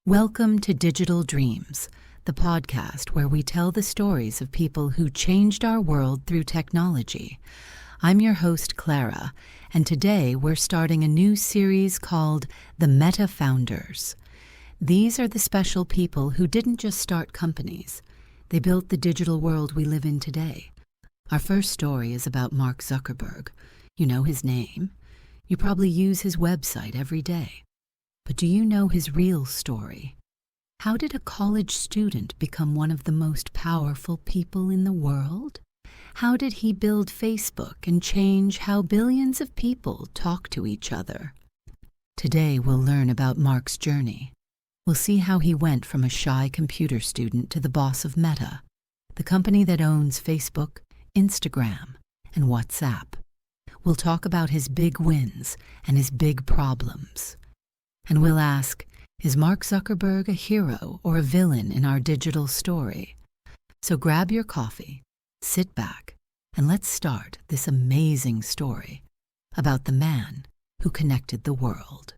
Welcome to Digital Dreams, the podcast where we tell the stories of people who changed our world through technology. I'm your host, Clara, and today we're starting a new series called The Meta Founders. These are the special people who didn't just start companies. They built the digital world we live in today. Our first story is about Mark Zuckerberg. You know his name. You probably use his website every day. But do you know his real story? How did a college student become one of the most powerful people in the world? How did he build Facebook and change how billions of people talk to each other? Today we'll learn about Mark's journey. We'll see how he went from a shy computer student to the boss of Meta, the company that owns Facebook, Instagram, and WhatsApp. We'll talk about his big wins and his big problems. And we'll ask, is Mark Zuckerberg a hero or a villain in our digital story? So grab your coffee, sit back, and let's start this amazing story about the man who connected the world.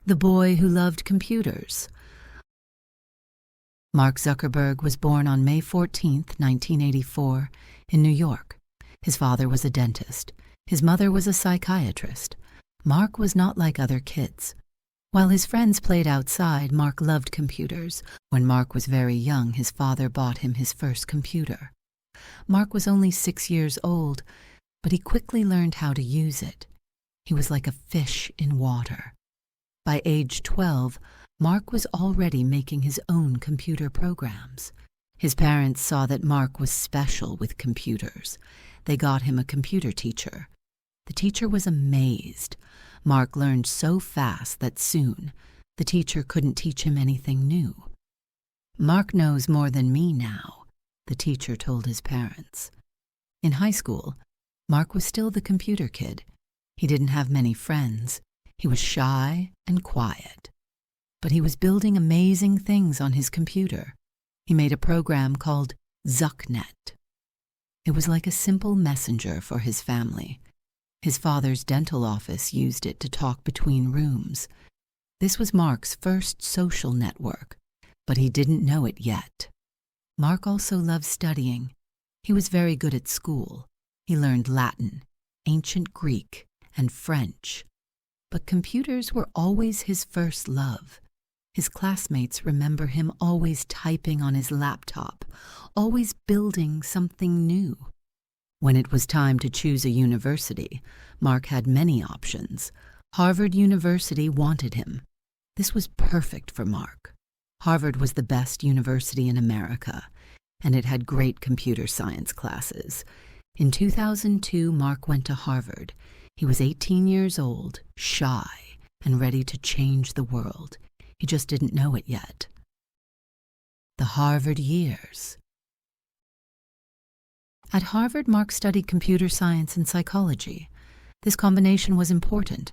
The boy who loved computers. Mark Zuckerberg was born on May 14, 1984, in New York. His father was a dentist. His mother was a psychiatrist. Mark was not like other kids. While his friends played outside, Mark loved computers. When Mark was very young, his father bought him his first computer. Mark was only 6 years old, but he quickly learned how to use it. He was like a fish in water. By age 12, Mark was already making his own computer programs. His parents saw that Mark was special with computers. They got him a computer teacher. The teacher was amazed. Mark learned so fast that soon the teacher couldn't teach him anything new. Mark knows more than me now, the teacher told his parents. In high school, Mark was still the computer kid. He didn't have many friends. He was shy and quiet. But he was building amazing things on his computer. He made a program called ZuckNet. It was like a simple messenger for his family. His father's dental office used it to talk between rooms. This was Mark's first social network, but he didn't know it yet. Mark also loved studying. He was very good at school. He learned Latin, ancient Greek, and French. But computers were always his first love. His classmates remember him always typing on his laptop, always building something new. When it was time to choose a university, Mark had many options. Harvard University wanted him. This was perfect for Mark. Harvard was the best university in America, and it had great computer science classes. In 2002, Mark went to Harvard. He was 18 years old, shy, and ready to change the world. He just didn't know it yet. The Harvard years. At Harvard, Mark studied computer science and psychology. This combination was important.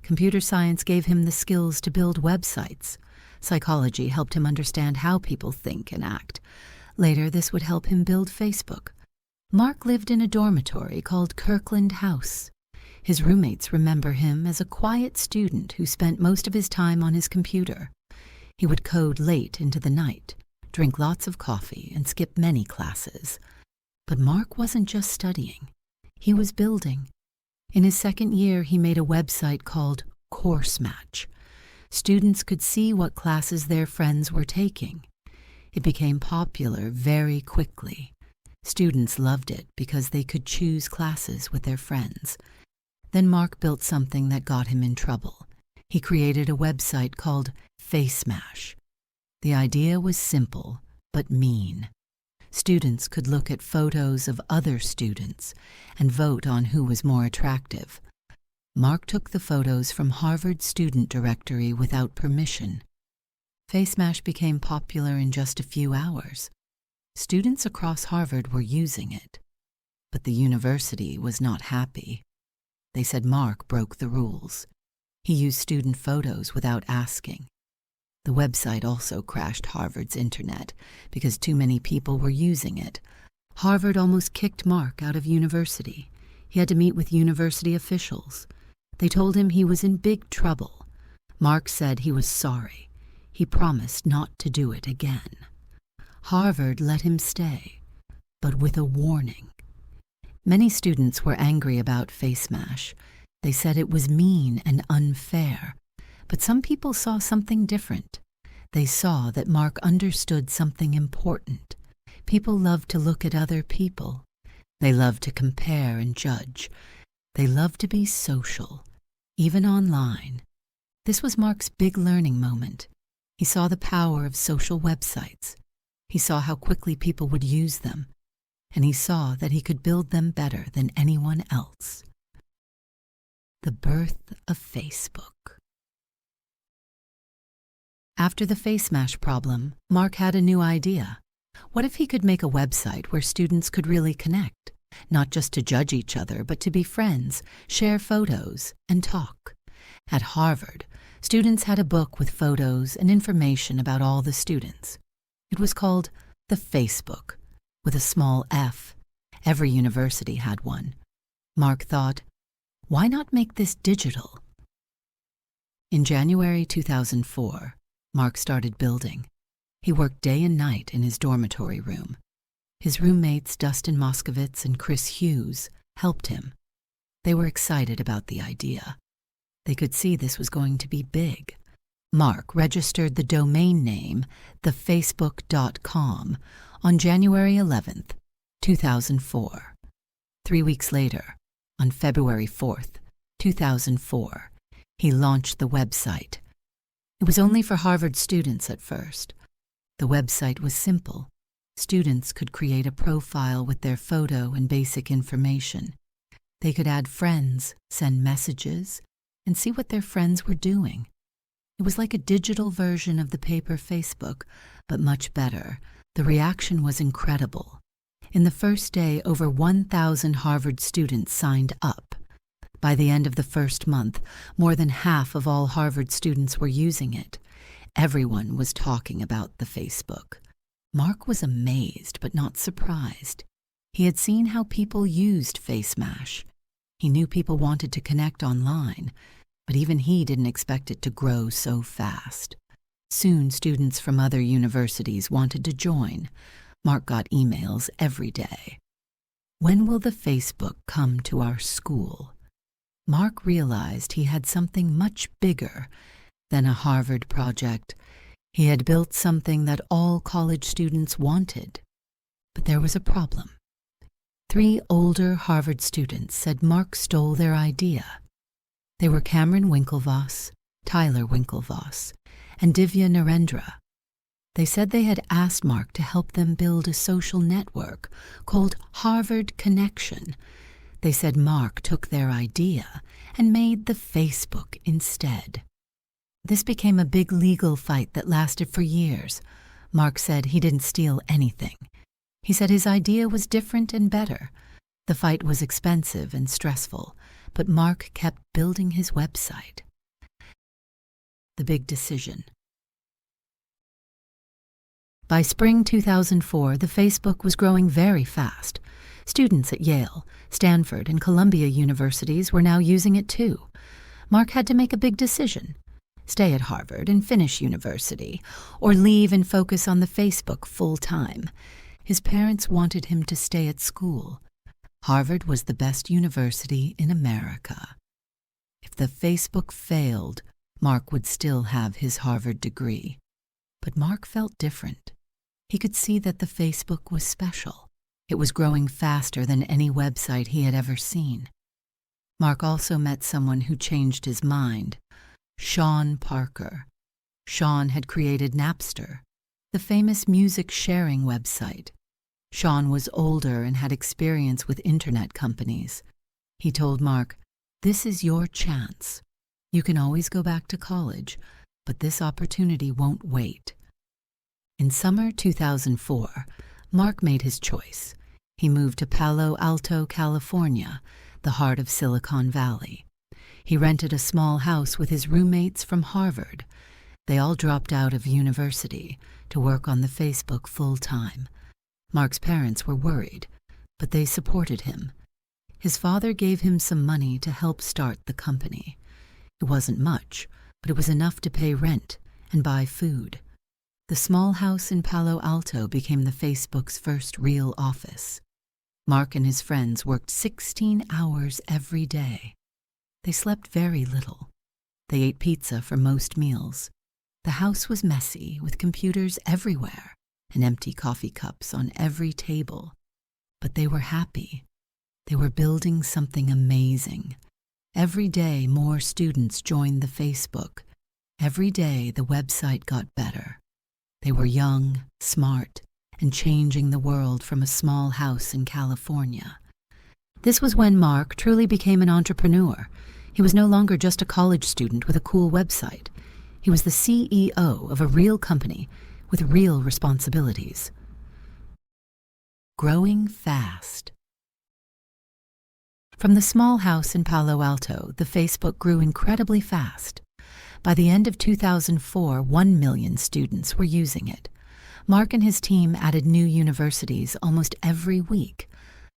Computer science gave him the skills to build websites. Psychology helped him understand how people think and act. Later, this would help him build Facebook. Mark lived in a dormitory called Kirkland House. His roommates remember him as a quiet student who spent most of his time on his computer. He would code late into the night, drink lots of coffee, and skip many classes. But Mark wasn't just studying. He was building. In his second year, he made a website called Course Match. Students could see what classes their friends were taking. It became popular very quickly. Students loved it because they could choose classes with their friends. Then Mark built something that got him in trouble. He created a website called FaceMash. The idea was simple, but mean. Students could look at photos of other students and vote on who was more attractive. Mark took the photos from Harvard's student directory without permission. FaceMash became popular in just a few hours. Students across Harvard were using it, but the university was not happy. They said Mark broke the rules. He used student photos without asking. The website also crashed Harvard's internet because too many people were using it. Harvard almost kicked Mark out of university. He had to meet with university officials. They told him he was in big trouble. Mark said he was sorry. He promised not to do it again. Harvard let him stay, but with a warning. Many students were angry about FaceMash. They said it was mean and unfair. But some people saw something different. They saw that Mark understood something important. People love to look at other people. They love to compare and judge. They love to be social, even online. This was Mark's big learning moment. He saw the power of social websites. He saw how quickly people would use them. And he saw that he could build them better than anyone else. The birth of Facebook. After the FaceMash problem, Mark had a new idea. What if he could make a website where students could really connect, not just to judge each other, but to be friends, share photos, and talk? At Harvard, students had a book with photos and information about all the students. It was called the Facebook, with a small f. Every university had one. Mark thought, why not make this digital? In January 2004, Mark started building. He worked day and night in his dormitory room. His roommates Dustin Moskovitz and Chris Hughes helped him. They were excited about the idea. They could see this was going to be big. Mark registered the domain name thefacebook.com on January 11th, 2004. 3 weeks later, on February 4th, 2004, he launched the website. It was only for Harvard students at first. The website was simple. Students could create a profile with their photo and basic information. They could add friends, send messages, and see what their friends were doing. It was like a digital version of the paper Facebook, but much better. The reaction was incredible. In the first day, over 1,000 Harvard students signed up. By the end of the first month, more than half of all Harvard students were using it. Everyone was talking about the Facebook. Mark was amazed but not surprised. He had seen how people used FaceMash. He knew people wanted to connect online, but even he didn't expect it to grow so fast. Soon, students from other universities wanted to join. Mark got emails every day. When will the Facebook come to our school? Mark realized he had something much bigger than a Harvard project. He had built something that all college students wanted. But there was a problem. 3 older Harvard students said Mark stole their idea. They were Cameron Winklevoss, Tyler Winklevoss, and Divya Narendra. They said they had asked Mark to help them build a social network called Harvard Connection. They said Mark took their idea and made the Facebook instead. This became a big legal fight that lasted for years. Mark said he didn't steal anything. He said his idea was different and better. The fight was expensive and stressful, but Mark kept building his website. The big decision. By spring 2004, the Facebook was growing very fast. Students at Yale, Stanford, and Columbia universities were now using it too. Mark had to make a big decision. Stay at Harvard and finish university, or leave and focus on the Facebook full-time. His parents wanted him to stay at school. Harvard was the best university in America. If the Facebook failed, Mark would still have his Harvard degree. But Mark felt different. He could see that the Facebook was special. It was growing faster than any website he had ever seen. Mark also met someone who changed his mind, Sean Parker. Sean had created Napster, the famous music sharing website. Sean was older and had experience with internet companies. He told Mark, "This is your chance. You can always go back to college, but this opportunity won't wait." In summer 2004, Mark made his choice. He moved to Palo Alto, California, the heart of Silicon Valley. He rented a small house with his roommates from Harvard. They all dropped out of university to work on the Facebook full-time. Mark's parents were worried, but they supported him. His father gave him some money to help start the company. It wasn't much, but it was enough to pay rent and buy food. The small house in Palo Alto became the Facebook's first real office. Mark and his friends worked 16 hours every day. They slept very little. They ate pizza for most meals. The house was messy, with computers everywhere and empty coffee cups on every table. But they were happy. They were building something amazing. Every day, more students joined the Facebook. Every day, the website got better. They were young, smart, and changing the world from a small house in California. This was when Mark truly became an entrepreneur. He was no longer just a college student with a cool website. He was the CEO of a real company with real responsibilities. Growing fast. From the small house in Palo Alto, the Facebook grew incredibly fast. By the end of 2004, 1 million students were using it. Mark and his team added new universities almost every week.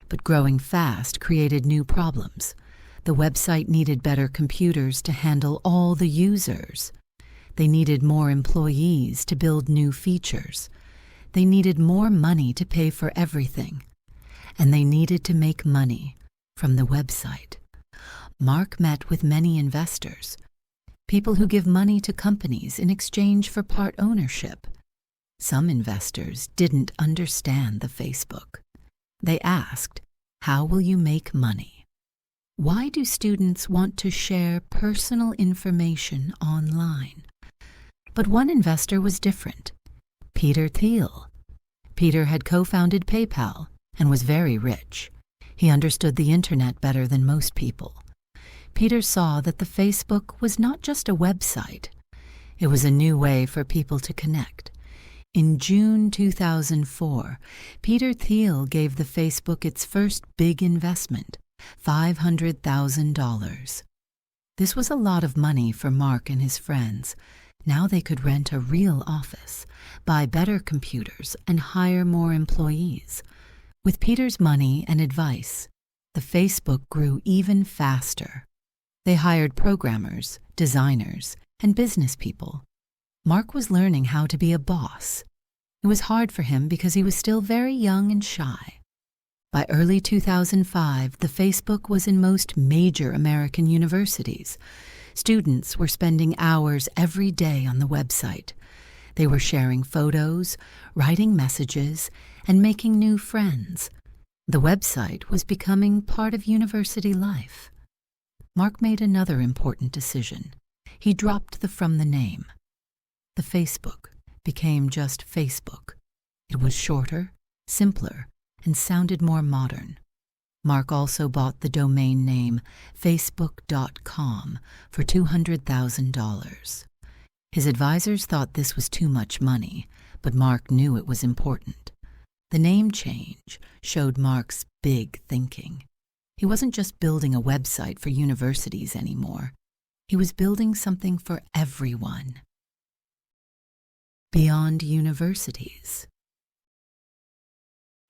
But growing fast created new problems. The website needed better computers to handle all the users. They needed more employees to build new features. They needed more money to pay for everything. And they needed to make money from the website. Mark met with many investors, people who give money to companies in exchange for part ownership. Some investors didn't understand the Facebook. They asked, "How will you make money? Why do students want to share personal information online?" But one investor was different. Peter Thiel. Peter had co-founded PayPal and was very rich. He understood the internet better than most people. Peter saw that the Facebook was not just a website. It was a new way for people to connect. In June 2004, Peter Thiel gave the Facebook its first big investment, $500,000. This was a lot of money for Mark and his friends. Now they could rent a real office, buy better computers, and hire more employees. With Peter's money and advice, the Facebook grew even faster. They hired programmers, designers, and business people. Mark was learning how to be a boss. It was hard for him because he was still very young and shy. By early 2005, the Facebook was in most major American universities. Students were spending hours every day on the website. They were sharing photos, writing messages, and making new friends. The website was becoming part of university life. Mark made another important decision. He dropped the "from" the name. The Facebook became just Facebook. It was shorter, simpler, and sounded more modern. Mark also bought the domain name Facebook.com for $200,000. His advisors thought this was too much money, but Mark knew it was important. The name change showed Mark's big thinking. He wasn't just building a website for universities anymore. He was building something for everyone. Beyond universities.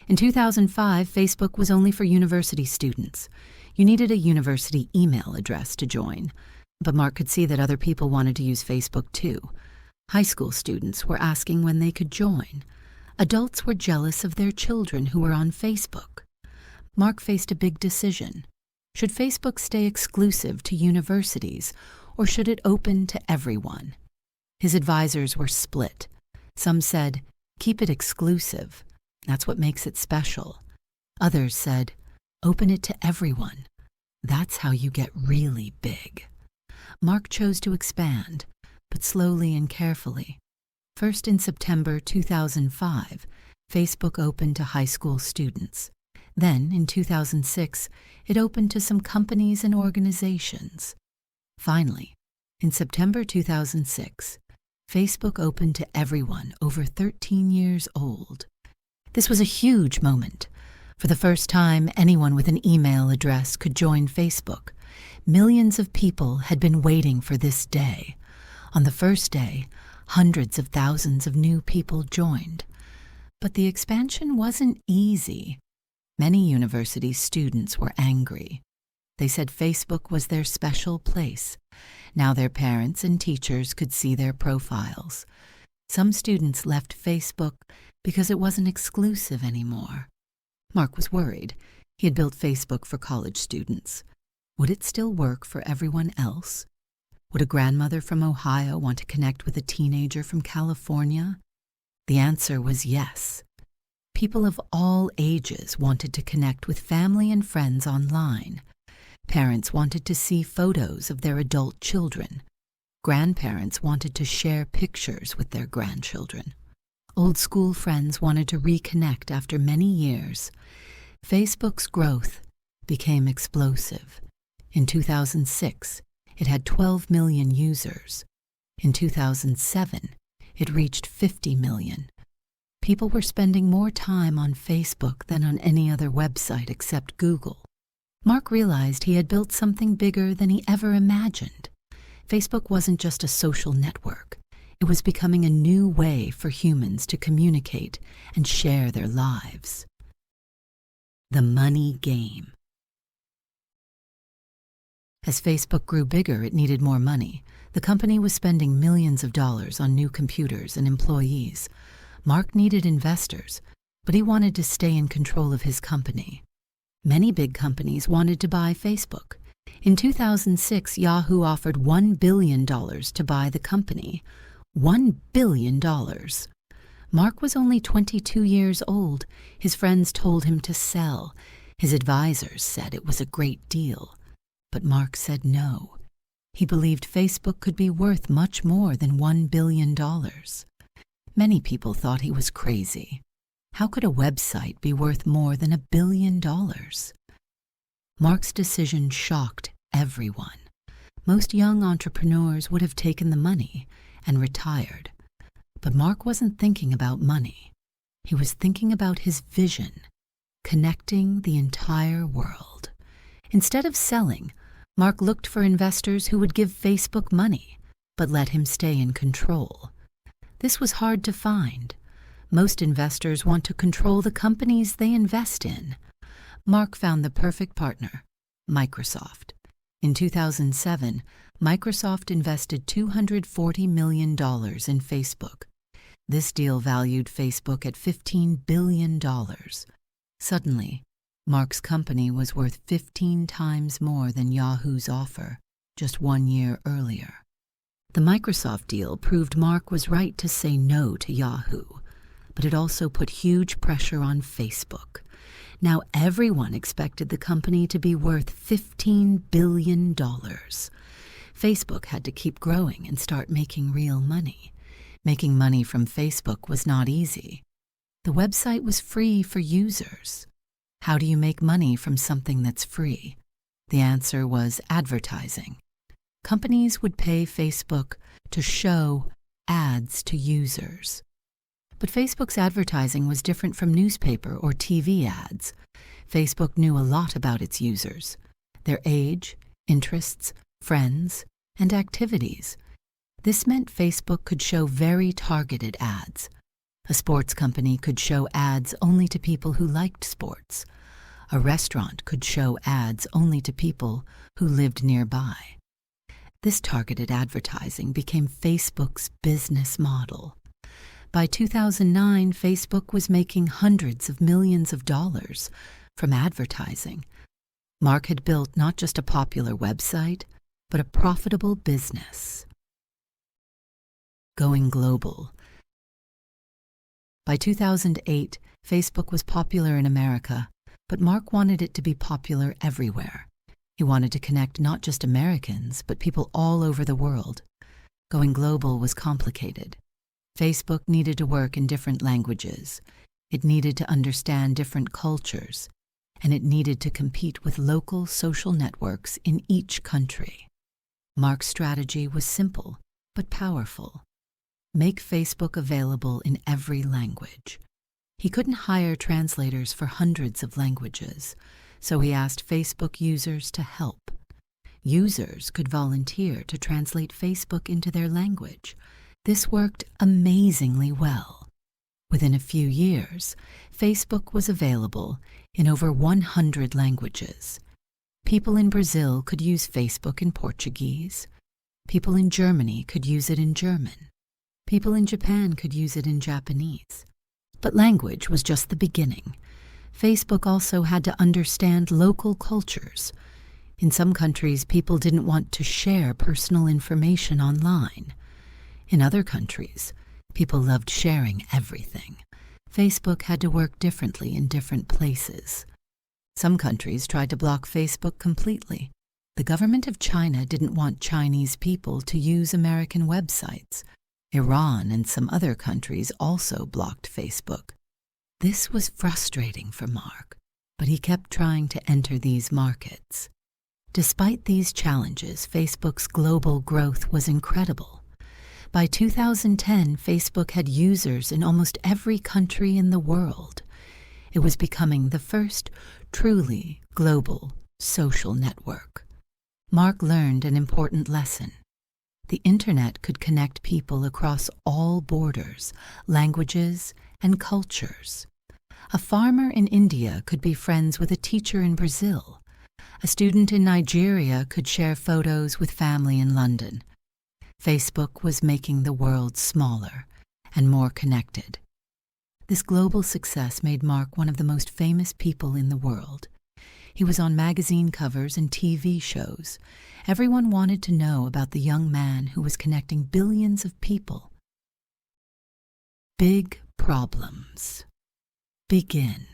In 2005, Facebook was only for university students. You needed a university email address to join. But Mark could see that other people wanted to use Facebook too. High school students were asking when they could join. Adults were jealous of their children who were on Facebook. Mark faced a big decision. Should Facebook stay exclusive to universities, or should it open to everyone? His advisors were split. Some said, "Keep it exclusive. That's what makes it special." Others said, "Open it to everyone. That's how you get really big." Mark chose to expand, but slowly and carefully. First in September 2005, Facebook opened to high school students. Then, in 2006, it opened to some companies and organizations. Finally, in September 2006, Facebook opened to everyone over 13 years old. This was a huge moment. For the first time, anyone with an email address could join Facebook. Millions of people had been waiting for this day. On the first day, hundreds of thousands of new people joined. But the expansion wasn't easy. Many university students were angry. They said Facebook was their special place. Now their parents and teachers could see their profiles. Some students left Facebook because it wasn't exclusive anymore. Mark was worried. He had built Facebook for college students. Would it still work for everyone else? Would a grandmother from Ohio want to connect with a teenager from California? The answer was yes. People of all ages wanted to connect with family and friends online. Parents wanted to see photos of their adult children. Grandparents wanted to share pictures with their grandchildren. Old school friends wanted to reconnect after many years. Facebook's growth became explosive. In 2006, it had 12 million users. In 2007, it reached 50 million. People were spending more time on Facebook than on any other website except Google. Mark realized he had built something bigger than he ever imagined. Facebook wasn't just a social network. It was becoming a new way for humans to communicate and share their lives. The money game. As Facebook grew bigger, it needed more money. The company was spending millions of dollars on new computers and employees. Mark needed investors, but he wanted to stay in control of his company. Many big companies wanted to buy Facebook. In 2006, Yahoo offered $1 billion to buy the company. $1 billion. Mark was only 22 years old. His friends told him to sell. His advisors said it was a great deal. But Mark said no. He believed Facebook could be worth much more than $1 billion. Many people thought he was crazy. How could a website be worth more than $1 billion? Mark's decision shocked everyone. Most young entrepreneurs would have taken the money and retired. But Mark wasn't thinking about money. He was thinking about his vision, connecting the entire world. Instead of selling, Mark looked for investors who would give Facebook money, but let him stay in control. This was hard to find. Most investors want to control the companies they invest in. Mark found the perfect partner, Microsoft. In 2007, Microsoft invested $240 million in Facebook. This deal valued Facebook at $15 billion. Suddenly, Mark's company was worth 15 times more than Yahoo's offer just 1 year earlier. The Microsoft deal proved Mark was right to say no to Yahoo, but it also put huge pressure on Facebook. Now everyone expected the company to be worth $15 billion. Facebook had to keep growing and start making real money. Making money from Facebook was not easy. The website was free for users. How do you make money from something that's free? The answer was advertising. Companies would pay Facebook to show ads to users. But Facebook's advertising was different from newspaper or TV ads. Facebook knew a lot about its users, their age, interests, friends, and activities. This meant Facebook could show very targeted ads. A sports company could show ads only to people who liked sports. A restaurant could show ads only to people who lived nearby. This targeted advertising became Facebook's business model. By 2009, Facebook was making hundreds of millions of dollars from advertising. Mark had built not just a popular website, but a profitable business. Going global. By 2008, Facebook was popular in America, but Mark wanted it to be popular everywhere. He wanted to connect not just Americans, but people all over the world. Going global was complicated. Facebook needed to work in different languages. It needed to understand different cultures, and it needed to compete with local social networks in each country. Mark's strategy was simple, but powerful. Make Facebook available in every language. He couldn't hire translators for hundreds of languages, so he asked Facebook users to help. Users could volunteer to translate Facebook into their language. This worked amazingly well. Within a few years, Facebook was available in over 100 languages. People in Brazil could use Facebook in Portuguese. People in Germany could use it in German. People in Japan could use it in Japanese. But language was just the beginning. Facebook also had to understand local cultures. In some countries, people didn't want to share personal information online. In other countries, people loved sharing everything. Facebook had to work differently in different places. Some countries tried to block Facebook completely. The government of China didn't want Chinese people to use American websites. Iran and some other countries also blocked Facebook. This was frustrating for Mark, but he kept trying to enter these markets. Despite these challenges, Facebook's global growth was incredible. By 2010, Facebook had users in almost every country in the world. It was becoming the first truly global social network. Mark learned an important lesson. The internet could connect people across all borders, languages, and cultures. A farmer in India could be friends with a teacher in Brazil. A student in Nigeria could share photos with family in London. Facebook was making the world smaller and more connected. This global success made Mark one of the most famous people in the world. He was on magazine covers and TV shows. Everyone wanted to know about the young man who was connecting billions of people. Big problems begin.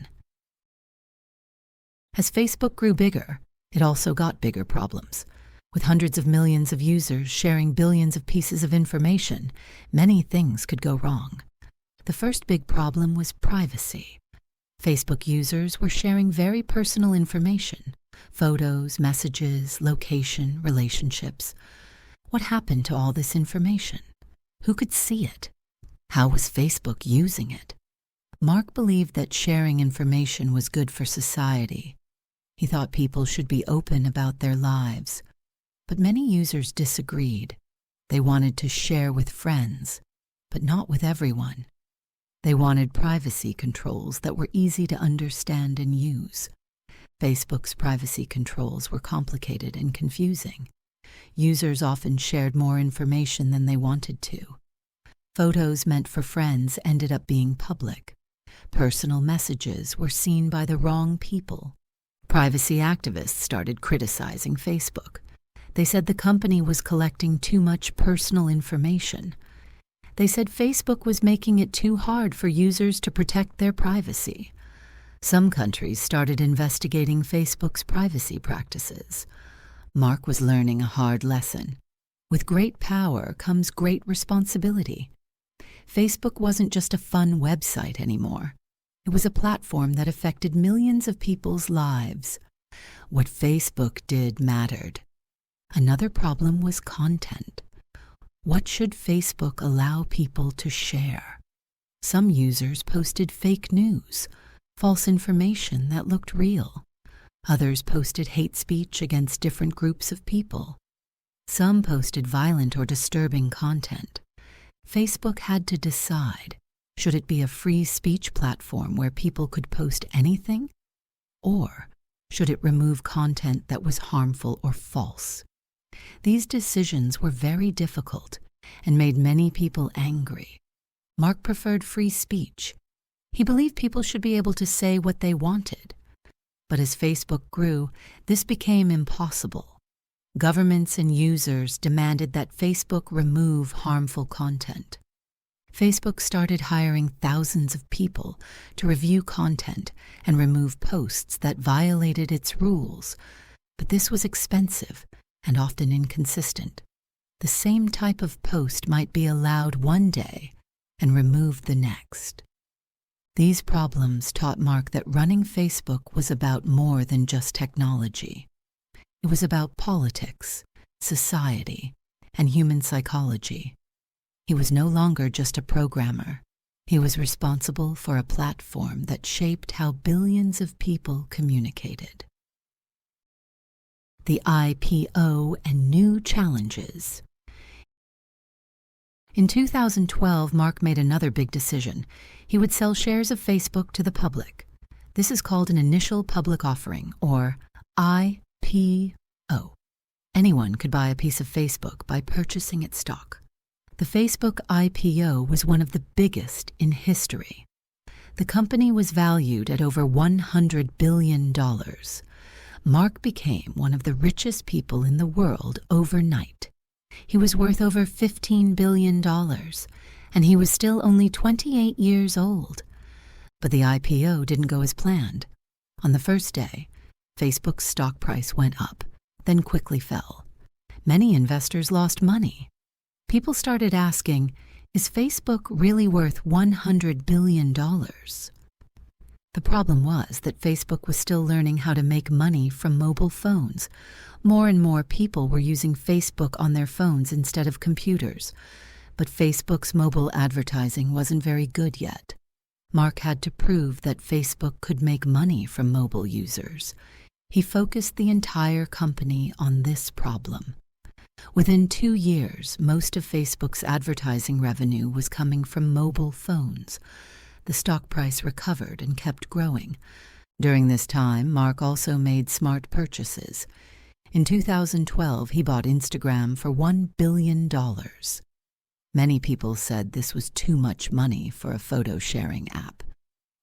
As Facebook grew bigger, it also got bigger problems. With hundreds of millions of users sharing billions of pieces of information, many things could go wrong. The first big problem was privacy. Facebook users were sharing very personal information: photos, messages, location, relationships. What happened to all this information? Who could see it? How was Facebook using it? Mark believed that sharing information was good for society. He thought people should be open about their lives. But many users disagreed. They wanted to share with friends, but not with everyone. They wanted privacy controls that were easy to understand and use. Facebook's privacy controls were complicated and confusing. Users often shared more information than they wanted to. Photos meant for friends ended up being public. Personal messages were seen by the wrong people. Privacy activists started criticizing Facebook. They said the company was collecting too much personal information. They said Facebook was making it too hard for users to protect their privacy. Some countries started investigating Facebook's privacy practices. Mark was learning a hard lesson. With great power comes great responsibility. Facebook wasn't just a fun website anymore. It was a platform that affected millions of people's lives. What Facebook did mattered. Another problem was content. What should Facebook allow people to share? Some users posted fake news, false information that looked real. Others posted hate speech against different groups of people. Some posted violent or disturbing content. Facebook had to decide, should it be a free speech platform where people could post anything? Or should it remove content that was harmful or false? These decisions were very difficult and made many people angry. Mark preferred free speech. He believed people should be able to say what they wanted. But as Facebook grew, this became impossible. Governments and users demanded that Facebook remove harmful content. Facebook started hiring thousands of people to review content and remove posts that violated its rules. But this was expensive and often inconsistent. The same type of post might be allowed one day and removed the next. These problems taught Mark that running Facebook was about more than just technology. It was about politics, society, and human psychology. He was no longer just a programmer. He was responsible for a platform that shaped how billions of people communicated. The IPO and new challenges. In 2012, Mark made another big decision. He would sell shares of Facebook to the public. This is called an initial public offering, or IPO. IPO. Anyone could buy a piece of Facebook by purchasing its stock. The Facebook IPO was one of the biggest in history. The company was valued at over $100 billion. Mark became one of the richest people in the world overnight. He was worth over $15 billion, and he was still only 28 years old. But the IPO didn't go as planned. On the first day, Facebook's stock price went up, then quickly fell. Many investors lost money. People started asking, is Facebook really worth $100 billion? The problem was that Facebook was still learning how to make money from mobile phones. More and more people were using Facebook on their phones instead of computers. But Facebook's mobile advertising wasn't very good yet. Mark had to prove that Facebook could make money from mobile users. He focused the entire company on this problem. Within 2 years, most of Facebook's advertising revenue was coming from mobile phones. The stock price recovered and kept growing. During this time, Mark also made smart purchases. In 2012, he bought Instagram for $1 billion. Many people said this was too much money for a photo-sharing app.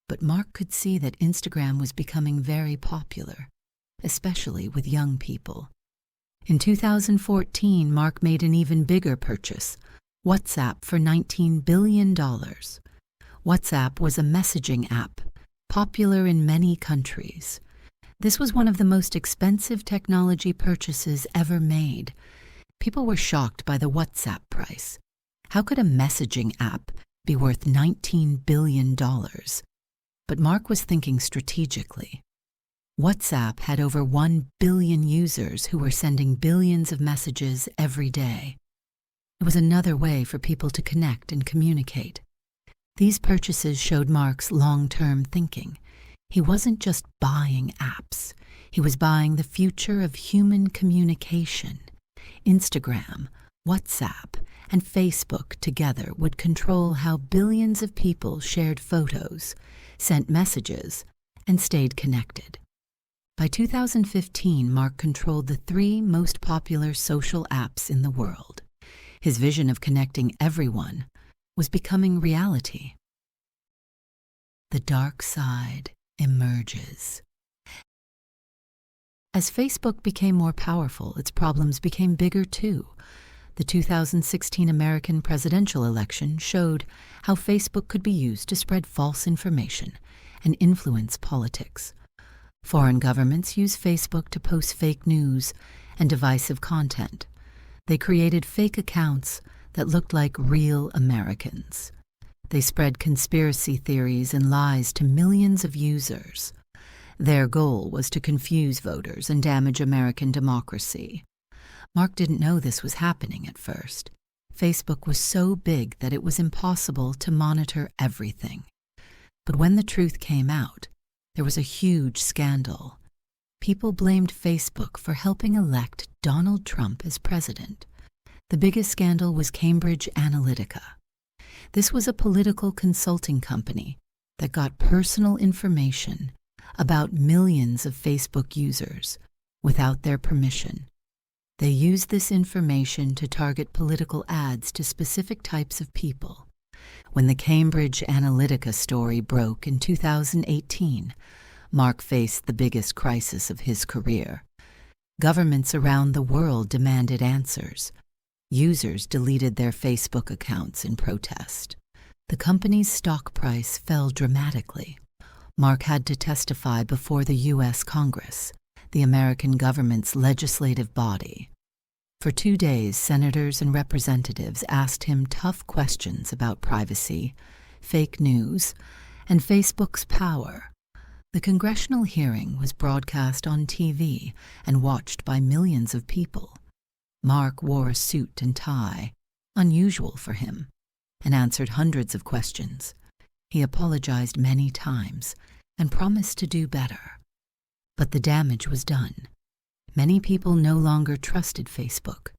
But Mark could see that Instagram was becoming very popular, especially with young people. In 2014, Mark made an even bigger purchase, WhatsApp for $19 billion. WhatsApp was a messaging app, popular in many countries. This was one of the most expensive technology purchases ever made. People were shocked by the WhatsApp price. How could a messaging app be worth $19 billion? But Mark was thinking strategically. WhatsApp had over 1 billion users who were sending billions of messages every day. It was another way for people to connect and communicate. These purchases showed Mark's long-term thinking. He wasn't just buying apps. He was buying the future of human communication. Instagram, WhatsApp, and Facebook together would control how billions of people shared photos, sent messages, and stayed connected. By 2015, Mark controlled the 3 most popular social apps in the world. His vision of connecting everyone was becoming reality. The dark side emerges. As Facebook became more powerful, its problems became bigger too. The 2016 American presidential election showed how Facebook could be used to spread false information and influence politics. Foreign governments use Facebook to post fake news and divisive content. They created fake accounts that looked like real Americans. They spread conspiracy theories and lies to millions of users. Their goal was to confuse voters and damage American democracy. Mark didn't know this was happening at first. Facebook was so big that it was impossible to monitor everything. But when the truth came out, there was a huge scandal. People blamed Facebook for helping elect Donald Trump as president. The biggest scandal was Cambridge Analytica. This was a political consulting company that got personal information about millions of Facebook users without their permission. They used this information to target political ads to specific types of people. When the Cambridge Analytica story broke in 2018, Mark faced the biggest crisis of his career. Governments around the world demanded answers. Users deleted their Facebook accounts in protest. The company's stock price fell dramatically. Mark had to testify before the U.S. Congress, the American government's legislative body. For 2 days, senators and representatives asked him tough questions about privacy, fake news, and Facebook's power. The congressional hearing was broadcast on TV and watched by millions of people. Mark wore a suit and tie, unusual for him, and answered hundreds of questions. He apologized many times and promised to do better. But the damage was done. Many people no longer trusted Facebook.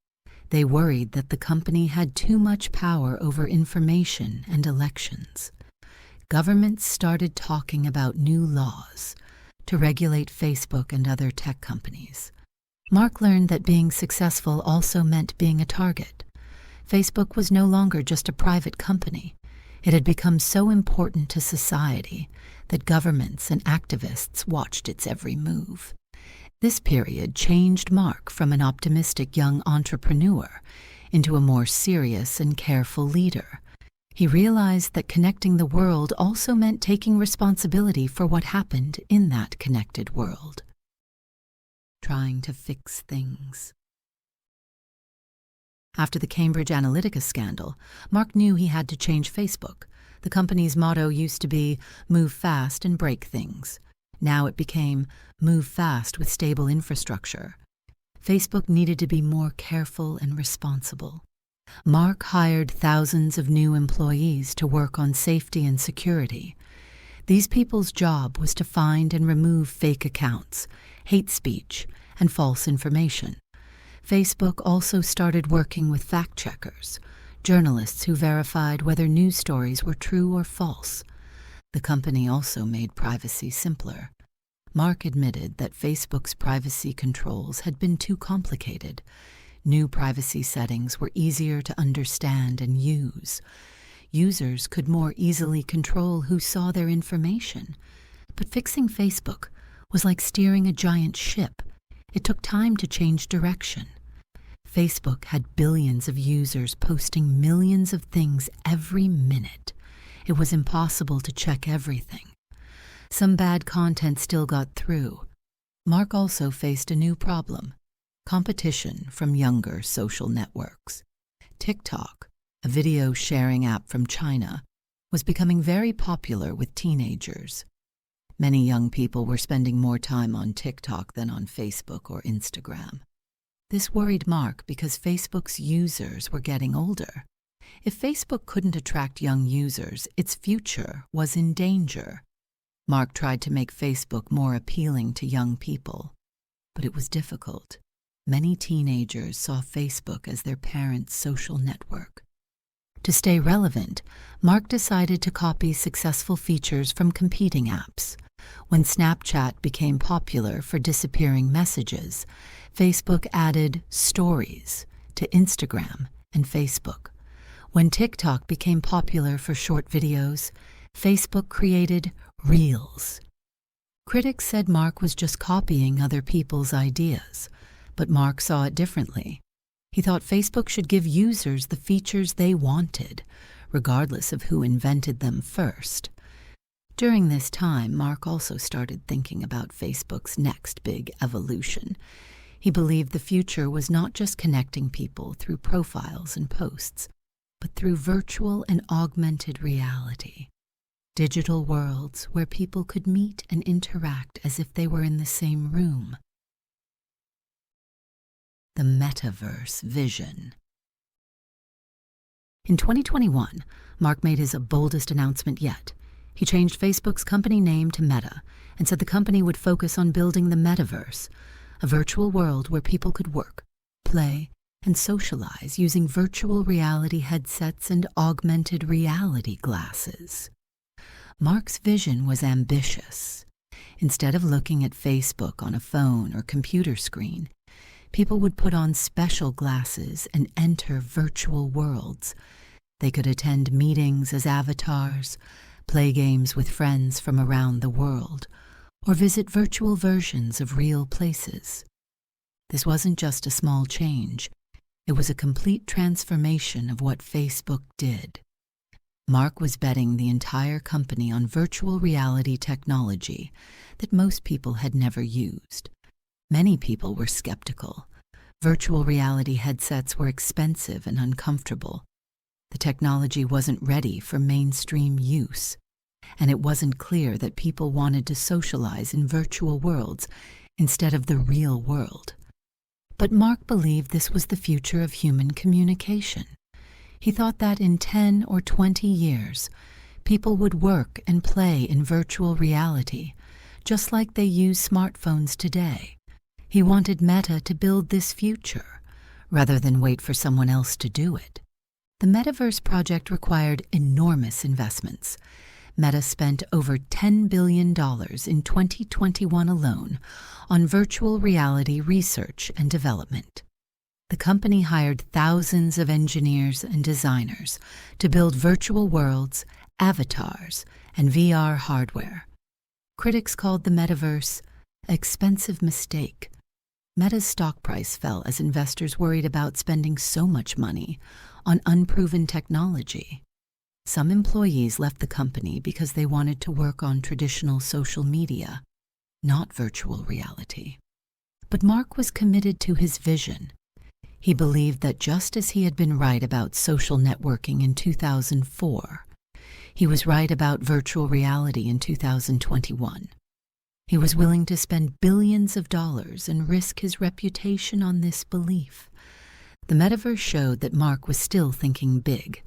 They worried that the company had too much power over information and elections. Governments started talking about new laws to regulate Facebook and other tech companies. Mark learned that being successful also meant being a target. Facebook was no longer just a private company. It had become so important to society that governments and activists watched its every move. This period changed Mark from an optimistic young entrepreneur into a more serious and careful leader. He realized that connecting the world also meant taking responsibility for what happened in that connected world. Trying to fix things. After the Cambridge Analytica scandal, Mark knew he had to change Facebook. The company's motto used to be, "Move fast and break things." Now it became, "Move fast with stable infrastructure." Facebook needed to be more careful and responsible. Mark hired thousands of new employees to work on safety and security. These people's job was to find and remove fake accounts, hate speech, and false information. Facebook also started working with fact-checkers, journalists who verified whether news stories were true or false. The company also made privacy simpler. Mark admitted that Facebook's privacy controls had been too complicated. New privacy settings were easier to understand and use. Users could more easily control who saw their information. But fixing Facebook was like steering a giant ship. It took time to change direction. Facebook had billions of users posting millions of things every minute. It was impossible to check everything. Some bad content still got through. Mark also faced a new problem: competition from younger social networks. TikTok, a video sharing app from China, was becoming very popular with teenagers. Many young people were spending more time on TikTok than on Facebook or Instagram. This worried Mark because Facebook's users were getting older. If Facebook couldn't attract young users, its future was in danger. Mark tried to make Facebook more appealing to young people, but it was difficult. Many teenagers saw Facebook as their parents' social network. To stay relevant, Mark decided to copy successful features from competing apps. When Snapchat became popular for disappearing messages, Facebook added Stories to Instagram and Facebook. When TikTok became popular for short videos, Facebook created Reels. Critics said Mark was just copying other people's ideas, but Mark saw it differently. He thought Facebook should give users the features they wanted, regardless of who invented them first. During this time, Mark also started thinking about Facebook's next big evolution. He believed the future was not just connecting people through profiles and posts, but through virtual and augmented reality. Digital worlds where people could meet and interact as if they were in the same room. The Metaverse vision. In 2021, Mark made his boldest announcement yet. He changed Facebook's company name to Meta and said the company would focus on building the Metaverse, a virtual world where people could work, play, and socialize using virtual reality headsets and augmented reality glasses. Mark's vision was ambitious. Instead of looking at Facebook on a phone or computer screen, people would put on special glasses and enter virtual worlds. They could attend meetings as avatars, play games with friends from around the world, or visit virtual versions of real places. This wasn't just a small change. It was a complete transformation of what Facebook did. Mark was betting the entire company on virtual reality technology that most people had never used. Many people were skeptical. Virtual reality headsets were expensive and uncomfortable. The technology wasn't ready for mainstream use, and it wasn't clear that people wanted to socialize in virtual worlds instead of the real world. But Mark believed this was the future of human communication. He thought that in 10 or 20 years, people would work and play in virtual reality, just like they use smartphones today. He wanted Meta to build this future, rather than wait for someone else to do it. The Metaverse project required enormous investments. Meta spent over $10 billion in 2021 alone on virtual reality research and development. The company hired thousands of engineers and designers to build virtual worlds, avatars, and VR hardware. Critics called the Metaverse an expensive mistake. Meta's stock price fell as investors worried about spending so much money on unproven technology. Some employees left the company because they wanted to work on traditional social media, not virtual reality. But Mark was committed to his vision. He believed that just as he had been right about social networking in 2004, he was right about virtual reality in 2021. He was willing to spend billions of dollars and risk his reputation on this belief. The Metaverse showed that Mark was still thinking big.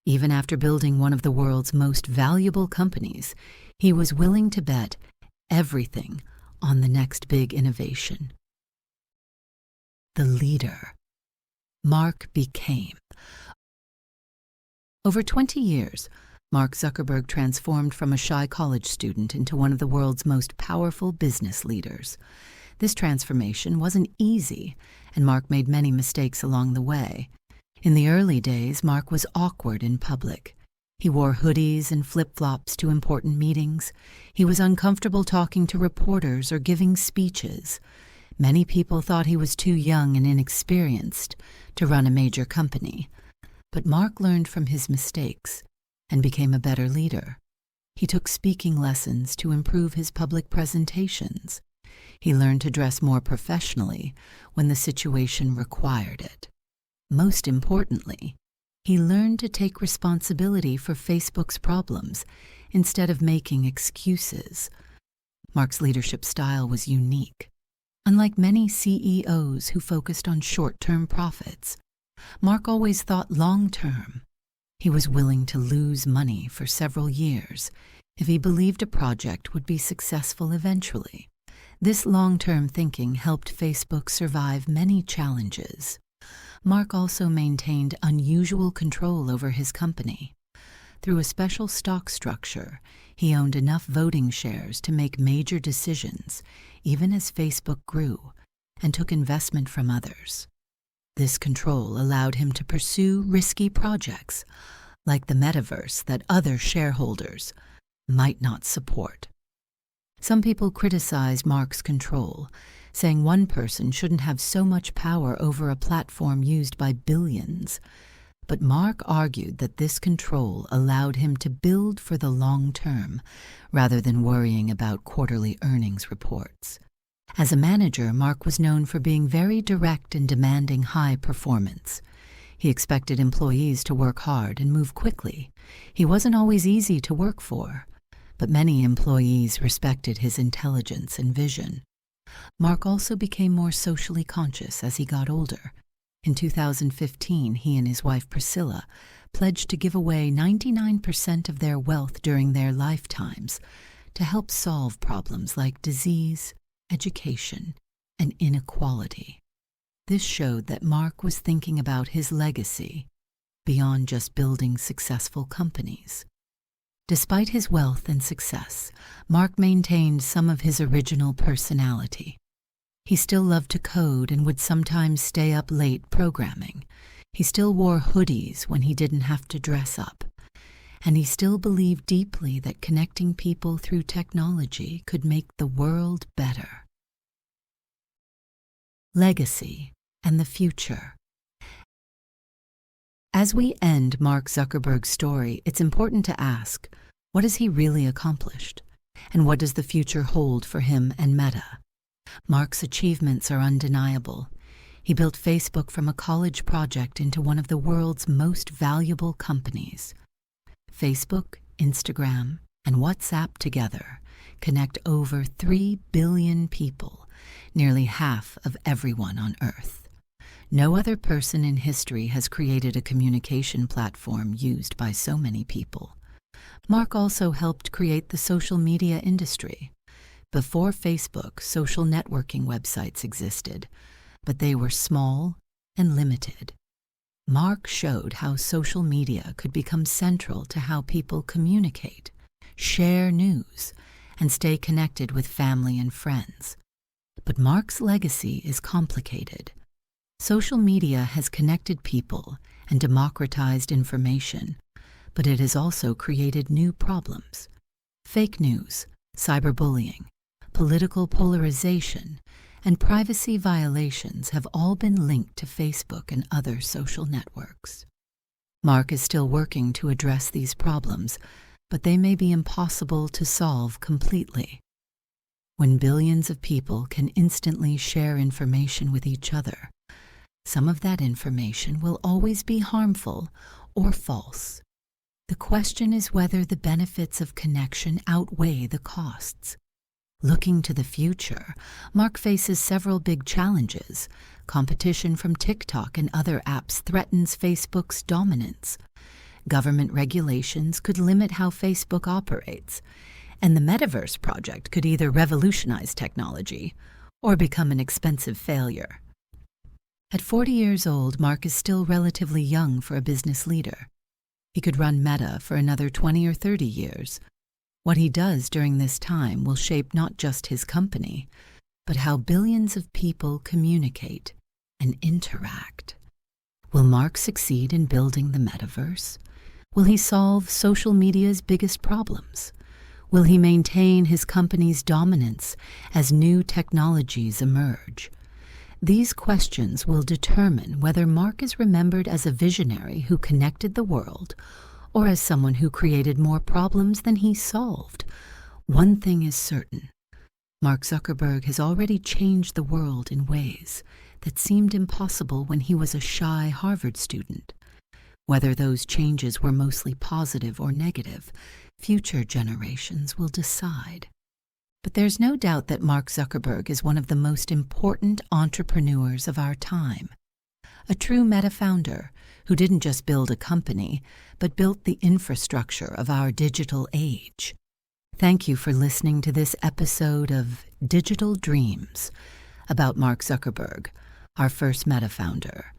Even after building one of the world's most valuable companies, he was willing to bet everything on the next big innovation. The leader Mark became. Over 20 years, Mark Zuckerberg transformed from a shy college student into one of the world's most powerful business leaders. This transformation wasn't easy, and Mark made many mistakes along the way. In the early days, Mark was awkward in public. He wore hoodies and flip-flops to important meetings. He was uncomfortable talking to reporters or giving speeches. Many people thought he was too young and inexperienced to run a major company. But Mark learned from his mistakes and became a better leader. He took speaking lessons to improve his public presentations. He learned to dress more professionally when the situation required it. Most importantly, he learned to take responsibility for Facebook's problems instead of making excuses. Mark's leadership style was unique. Unlike many CEOs who focused on short-term profits, Mark always thought long-term. He was willing to lose money for several years if he believed a project would be successful eventually. This long-term thinking helped Facebook survive many challenges. Mark also maintained unusual control over his company. Through a special stock structure, he owned enough voting shares to make major decisions, even as Facebook grew, and took investment from others. This control allowed him to pursue risky projects, like the Metaverse that other shareholders might not support. Some people criticized Mark's control, saying one person shouldn't have so much power over a platform used by billions. But Mark argued that this control allowed him to build for the long term, rather than worrying about quarterly earnings reports. As a manager, Mark was known for being very direct and demanding high performance. He expected employees to work hard and move quickly. He wasn't always easy to work for, but many employees respected his intelligence and vision. Mark also became more socially conscious as he got older. In 2015, he and his wife Priscilla pledged to give away 99% of their wealth during their lifetimes to help solve problems like disease, education, and inequality. This showed that Mark was thinking about his legacy beyond just building successful companies. Despite his wealth and success, Mark maintained some of his original personality. He still loved to code and would sometimes stay up late programming. He still wore hoodies when he didn't have to dress up. And he still believed deeply that connecting people through technology could make the world better. Legacy and the future. As we end Mark Zuckerberg's story, it's important to ask, what has he really accomplished? And what does the future hold for him and Meta? Mark's achievements are undeniable. He built Facebook from a college project into one of the world's most valuable companies. Facebook, Instagram, and WhatsApp together connect over 3 billion people, nearly half of everyone on Earth. No other person in history has created a communication platform used by so many people. Mark also helped create the social media industry. Before Facebook, social networking websites existed, but they were small and limited. Mark showed how social media could become central to how people communicate, share news, and stay connected with family and friends. But Mark's legacy is complicated. Social media has connected people and democratized information, but it has also created new problems. Fake news, cyberbullying, political polarization, and privacy violations have all been linked to Facebook and other social networks. Mark is still working to address these problems, but they may be impossible to solve completely. When billions of people can instantly share information with each other, some of that information will always be harmful or false. The question is whether the benefits of connection outweigh the costs. Looking to the future, Mark faces several big challenges. Competition from TikTok and other apps threatens Facebook's dominance. Government regulations could limit how Facebook operates, and the Metaverse project could either revolutionize technology or become an expensive failure. At 40 years old, Mark is still relatively young for a business leader. He could run Meta for another 20 or 30 years. What he does during this time will shape not just his company, but how billions of people communicate and interact. Will Mark succeed in building the Metaverse? Will he solve social media's biggest problems? Will he maintain his company's dominance as new technologies emerge? These questions will determine whether Mark is remembered as a visionary who connected the world or as someone who created more problems than he solved. One thing is certain. Mark Zuckerberg has already changed the world in ways that seemed impossible when he was a shy Harvard student. Whether those changes were mostly positive or negative, future generations will decide. But there's no doubt that Mark Zuckerberg is one of the most important entrepreneurs of our time. A true meta founder who didn't just build a company, but built the infrastructure of our digital age. Thank you for listening to this episode of Digital Dreams about Mark Zuckerberg, our first meta founder.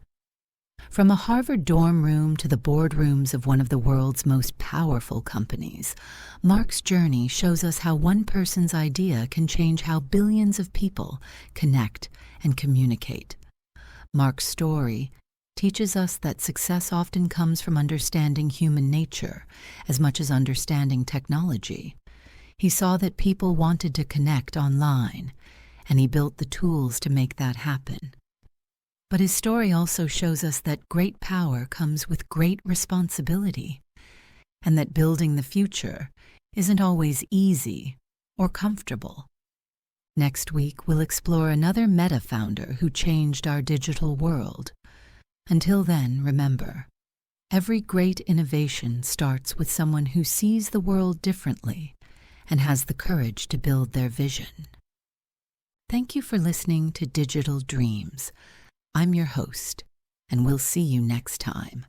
From a Harvard dorm room to the boardrooms of one of the world's most powerful companies, Mark's journey shows us how one person's idea can change how billions of people connect and communicate. Mark's story teaches us that success often comes from understanding human nature as much as understanding technology. He saw that people wanted to connect online, and he built the tools to make that happen. But his story also shows us that great power comes with great responsibility, and that building the future isn't always easy or comfortable. Next week, we'll explore another meta founder who changed our digital world. Until then, remember, every great innovation starts with someone who sees the world differently and has the courage to build their vision. Thank you for listening to Digital Dreams. I'm your host, and we'll see you next time.